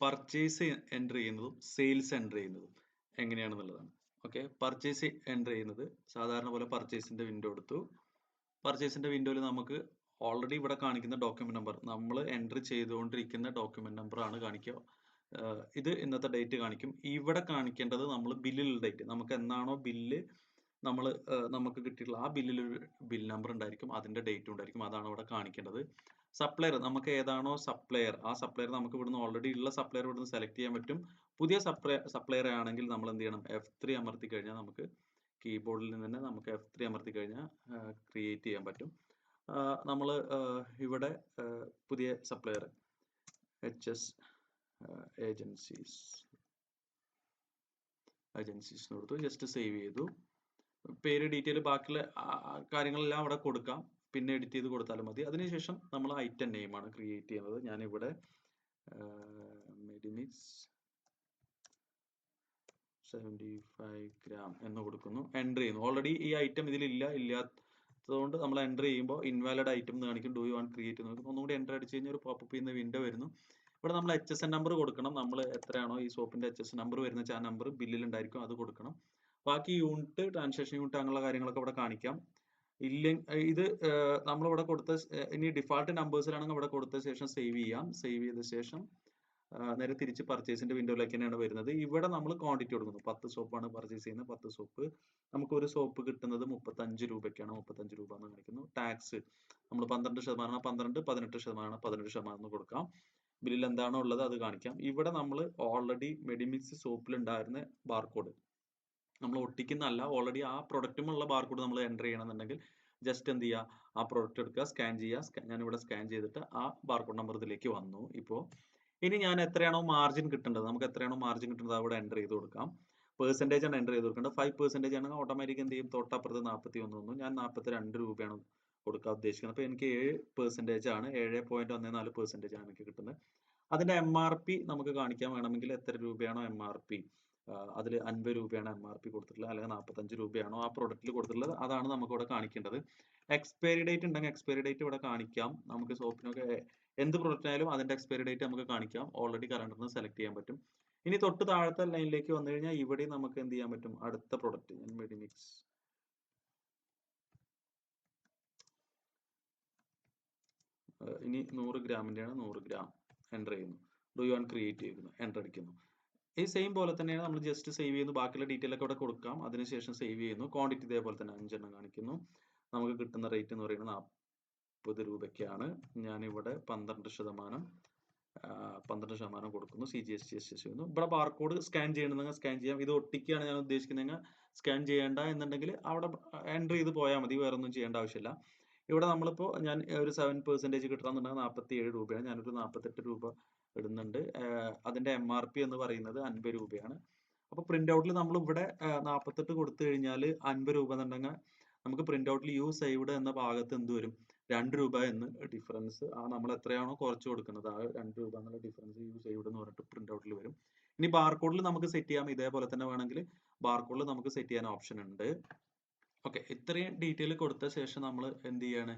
Purchase enter ചെയ്യുന്നതും sales enter ചെയ്യുന്നതും എങ്ങനെയാണെന്നുള്ളതാണ്. Okay, purchase enter ചെയ്യുന്നത് സാധാരണ പോലെ പർച്ചേസിന്റെ വിൻഡോ എടുത്തു. പർച്ചേസിന്റെ വിൻഡോയിൽ നമുക്ക് ഓൾറെഡി ഇവിടെ കാണിക്കുന്ന ഡോക്യുമെന്റ് നമ്പർ, നമ്മൾ എൻ്റർ ചെയ്തുകൊണ്ടിരിക്കുന്ന ഡോക്യുമെന്റ് നമ്പർ ആണ് കാണിക്കുക. ഇത് ഇന്നത്തെ ഡേറ്റ് കാണിക്കും. ഇവിടെ കാണിക്കേണ്ടത് നമ്മൾ ബില്ലിലുള്ള ഡേറ്റ്, നമുക്ക് എന്നാണോ ബില്ല് നമുക്ക് കിട്ടിയിട്ടുള്ള ആ ബില്ലിൽ ഒരു ബിൽ നമ്പർ ഉണ്ടായിരിക്കും, അതിന്റെ ഡേറ്റും ഉണ്ടായിരിക്കും, അതാണ് ഇവിടെ കാണിക്കേണ്ടത്. സപ്ലയർ, നമുക്ക് ഏതാണോ സപ്ലയർ, ആ സപ്ലയർ നമുക്ക് ഇവിടുന്ന് ഓൾറെഡി ഉള്ള സപ്ലയർ ഇവിടുന്ന് സെലക്ട് ചെയ്യാൻ പറ്റും. പുതിയ സപ്ലയർ ആണെങ്കിൽ നമ്മൾ എന്ത് ചെയ്യണം, F3 അമർത്തി കഴിഞ്ഞാൽ നമുക്ക് കീബോർഡിൽ നിന്ന് തന്നെ നമുക്ക് F3 അമർത്തി കഴിഞ്ഞാൽ ക്രിയേറ്റ് ചെയ്യാൻ പറ്റും. നമ്മൾ ഇവിടെ പുതിയ സപ്ലയർ HS ഏജൻസീസ് കൊടുത്തു, ജസ്റ്റ് സേവ് ചെയ്തു. പേര്, ഡീറ്റെയിൽ, ബാക്കിയുള്ള കാര്യങ്ങളെല്ലാം അവിടെ കൊടുക്കാം, പിന്നെ എഡിറ്റ് ചെയ്ത് കൊടുത്താലും മതി. അതിനുശേഷം നമ്മൾ ഐറ്റം നെയിമാണ് ക്രിയേറ്റ് ചെയ്യുന്നത്. ഞാനിവിടെ മെഡിമിക്സ് 75 gram എന്ന് കൊടുക്കുന്നു, എൻ്റർ ചെയ്യുന്നു. ഓൾറെഡി ഈ ഐറ്റം ഇല്ലാത്തതുകൊണ്ട് നമ്മൾ എൻ്റർ ചെയ്യുമ്പോൾ ഇൻവാലിഡ് ഐറ്റം എന്ന് കാണിക്കും. ഡു യു വാണ്ട് ക്രിയേറ്റ് എന്ന് നോക്കും. ഒന്നുകൂടി എൻ്റർ അടിച്ച് കഴിഞ്ഞാൽ ഒരു പോപ്പപ്പ് ചെയ്യുന്ന വിൻഡോ വരുന്നു. ഇവിടെ നമ്മൾ HSN നമ്പർ കൊടുക്കണം. നമ്മൾ എത്രയാണോ ഈ സോപ്പിന്റെ HSN നമ്പർ വരുന്നത്, ആ നമ്പർ ബില്ലിൽ ഉണ്ടായിരിക്കും, അത് കൊടുക്കണം. ബാക്കി യൂണിറ്റ്, ട്രാൻസാക്ഷൻ യൂണിറ്റ്, അങ്ങനെയുള്ള കാര്യങ്ങളൊക്കെ ഇവിടെ കാണിക്കാം. ഇത് നമ്മളിവിടെ കൊടുത്ത, ഇനി ഡിഫാൾട്ട് നമ്പേഴ്സിലാണെങ്കിൽ ഇവിടെ കൊടുത്ത ശേഷം സേവ് ചെയ്യാം. സേവ് ചെയ്ത ശേഷം നേരെ തിരിച്ച് പർച്ചേസിന്റെ വിൻഡോയിലേക്ക് തന്നെയാണ് വരുന്നത്. ഇവിടെ നമ്മൾ ക്വാണ്ടിറ്റി കൊടുക്കുന്നു. 10 സോപ്പാണ് പർച്ചേസ് ചെയ്യുന്നത്. 10 സോപ്പ്, നമുക്ക് ഒരു സോപ്പ് കിട്ടുന്നത് 35 രൂപയ്ക്കാണ്. 35 രൂപ എന്ന് കാണിക്കുന്നു. ടാക്സ് നമ്മൾ 12% 12, 18% 18% എന്ന് കൊടുക്കാം. ബില്ലിൽ എന്താണോ ഉള്ളത് അത് കാണിക്കാം. ഇവിടെ നമ്മൾ ഓൾറെഡി മെഡിമിക്സ് സോപ്പിൽ ഉണ്ടായിരുന്ന ബാർകോഡ് നമ്മൾ ഒട്ടിക്കുന്നല്ല, ഓൾറെഡി ആ പ്രൊഡക്റ്റുമുള്ള ബാർകോഡ് നമ്മൾ എൻ്റർ ചെയ്യണമെന്നുണ്ടെങ്കിൽ ജസ്റ്റ് എന്ത് ചെയ്യുക, ആ പ്രൊഡക്റ്റ് എടുക്കുക, സ്കാൻ ചെയ്യുക. ഞാനിവിടെ സ്കാൻ ചെയ്തിട്ട് ആ ബാർകോഡ് നമ്പർ ഇതിലേക്ക് വന്നു. ഇപ്പോൾ ഇനി ഞാൻ എത്രയാണോ മാർജിൻ കിട്ടേണ്ടത്, നമുക്ക് എത്രയാണോ മാർജിൻ കിട്ടുന്നത് അവിടെ എൻ്റർ ചെയ്ത് കൊടുക്കാം. പെർസെൻറ്റേജ് ആണ് എൻ്റർ ചെയ്ത് കൊടുക്കേണ്ടത്. 5% ആണെങ്കിൽ ഓട്ടോമാറ്റിക് എന്ത് ചെയ്യും, തൊട്ടപ്പുറത്ത് 41 വന്നു. ഞാൻ 42 രൂപയാണ് കൊടുക്കാൻ ഉദ്ദേശിക്കുന്നത്. അപ്പോൾ എനിക്ക് 7% ആണ്, 7.14% ആണ് എനിക്ക് കിട്ടുന്നത്. അതിന്റെ MRP നമുക്ക് കാണിക്കാൻ വേണമെങ്കിൽ എത്ര രൂപയാണോ MRP, അതിൽ 50 രൂപയാണ് MRP കൊടുത്തിട്ടുള്ളത്, അല്ലെങ്കിൽ 45 രൂപയാണോ ആ പ്രൊഡക്റ്റിൽ കൊടുത്തിട്ടുള്ളത്, അതാണ് നമുക്ക് ഇവിടെ കാണിക്കേണ്ടത്. എക്സ്പയറി ഡേറ്റ് ഉണ്ടെങ്കിൽ എക്സ്പയറി ഡേറ്റ് ഇവിടെ കാണിക്കാം. നമുക്ക് സോപ്പിനൊക്കെ എന്ത് പ്രൊഡക്റ്റ് ആയാലും അതിന്റെ എക്സ്പയറി ഡേറ്റ് നമുക്ക് കാണിക്കാം. ഓൾറെഡി കലണ്ടറിൽ സെലക്ട് ചെയ്യാൻ പറ്റും. ഇനി തൊട്ട് താഴത്തെ ലൈനിലേക്ക് വന്നു കഴിഞ്ഞാൽ ഇവിടെ നമുക്ക് എന്ത് ചെയ്യാൻ പറ്റും, അടുത്ത പ്രൊഡക്റ്റ് ഞാൻ മെഡിമിക്സ് ഇനി 100 ഗ്രാമിന്റെയാണ്, 100 ഗ്രാം എൻ്റർ ചെയ്യുന്നു. ഡു യു വാണ്ട് ക്രിയേറ്റ് ചെയ്യുന്നു, എൻ്റർ അടിക്കുന്നു. ഈ സെയിം പോലെ തന്നെയാണ് നമ്മൾ ജസ്റ്റ് സേവ് ചെയ്യുന്നു. ബാക്കിയുള്ള ഡീറ്റെയിൽ ഒക്കെ ഇവിടെ കൊടുക്കാം, അതിനുശേഷം സേവ് ചെയ്യുന്നു. ക്വാണ്ടിറ്റി ഇതേപോലെ തന്നെ 5 എണ്ണം കാണിക്കുന്നു. നമുക്ക് കിട്ടുന്ന റേറ്റ് എന്ന് പറയുന്നത് 40 രൂപയ്ക്കാണ്. ഞാനിവിടെ 12% കൊടുക്കുന്നു. CGST ചെയ്യുന്നു. ഇവിടെ ബാർകോഡ് സ്കാൻ ചെയ്യണമെങ്കിൽ സ്കാൻ ചെയ്യാം. ഇത് ഒട്ടിക്കുകയാണ് ഞാൻ ഉദ്ദേശിക്കുന്നതെങ്കിൽ സ്കാൻ ചെയ്യേണ്ട എന്നുണ്ടെങ്കിൽ അവിടെ എൻ്റർ ചെയ്ത് പോയാൽ മതി, വേറെ ഒന്നും ചെയ്യേണ്ട ആവശ്യമില്ല. ഇവിടെ നമ്മളിപ്പോൾ ഞാൻ ഒരു 7% കിട്ടണമെന്നുണ്ടെങ്കിൽ 47 രൂപയാണ്. ഞാനൊരു 48 രൂപ ഇടുന്നുണ്ട്. അതിന്റെ MRP എന്ന് പറയുന്നത് 50 രൂപയാണ്. അപ്പൊ പ്രിന്റ് ഔട്ടിൽ നമ്മൾ ഇവിടെ 48 കൊടുത്തു കഴിഞ്ഞാൽ 50 രൂപ എന്നുണ്ടെങ്കിൽ നമുക്ക് പ്രിന്റ് ഔട്ടിൽ യു സേവ്ഡ് എന്ന ഭാഗത്ത് എന്ത് വരും, 2 രൂപ എന്ന് ഡിഫറൻസ്, ആ നമ്മൾ എത്രയാണോ കുറച്ച് കൊടുക്കുന്നത് ആ 2 രൂപ എന്നുള്ള ഡിഫറൻസ് യു സേവ്ഡ് എന്ന് പറഞ്ഞിട്ട് പ്രിന്റ് ഔട്ടിൽ വരും. ഇനി ബാർകോഡിൽ നമുക്ക് സെറ്റ് ചെയ്യാം. ഇതേപോലെ തന്നെ വേണമെങ്കിൽ ബാർകോഡിൽ നമുക്ക് സെറ്റ് ചെയ്യാൻ ഓപ്ഷൻ ഉണ്ട്. ഓക്കെ, ഇത്രയും ഡീറ്റെയിൽ കൊടുത്ത ശേഷം നമ്മൾ എന്ത് ചെയ്യാണ്,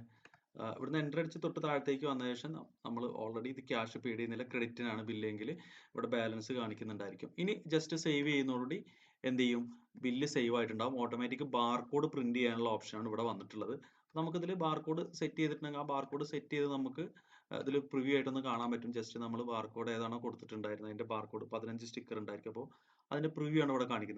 ഇവിടുന്ന് എൻ്റർ അടിച്ച് തൊട്ട് താഴത്തേക്ക് വന്ന ശേഷം നമ്മൾ ഓൾറെഡി ഇത് ക്യാഷ് പേ ചെയ്യുന്നില്ല, ക്രെഡിറ്റിനാണ് ബില്ലെങ്കിൽ ഇവിടെ ബാലൻസ് കാണിക്കുന്നുണ്ടായിരിക്കും. ഇനി ജസ്റ്റ് സേവ് ചെയ്യുന്നതോടുകൂടി എന്ത് ചെയ്യും, ബില്ല് സേവ് ആയിട്ടുണ്ടാവും. ഓട്ടോമാറ്റിക് ബാർകോഡ് പ്രിന്റ് ചെയ്യാനുള്ള ഓപ്ഷനാണ് ഇവിടെ വന്നിട്ടുള്ളത്. നമുക്കിതിൽ ബാർകോഡ് സെറ്റ് ചെയ്തിട്ടുണ്ടെങ്കിൽ ആ ബാർകോഡ് സെറ്റ് ചെയ്ത് നമുക്ക് ഇതിൽ പ്രിവ്യൂ ആയിട്ടൊന്ന് കാണാൻ പറ്റും. ജസ്റ്റ് നമ്മൾ ബാർകോഡ് ഏതാണോ കൊടുത്തിട്ടുണ്ടായിരുന്നത് അതിന്റെ ബാർകോഡ് 15 സ്റ്റിക്കർ ഉണ്ടായിരിക്കും. അപ്പോൾ അതിന്റെ പ്രിവ്യൂ ആണ് ഇവിടെ കാണിക്കുന്നത്.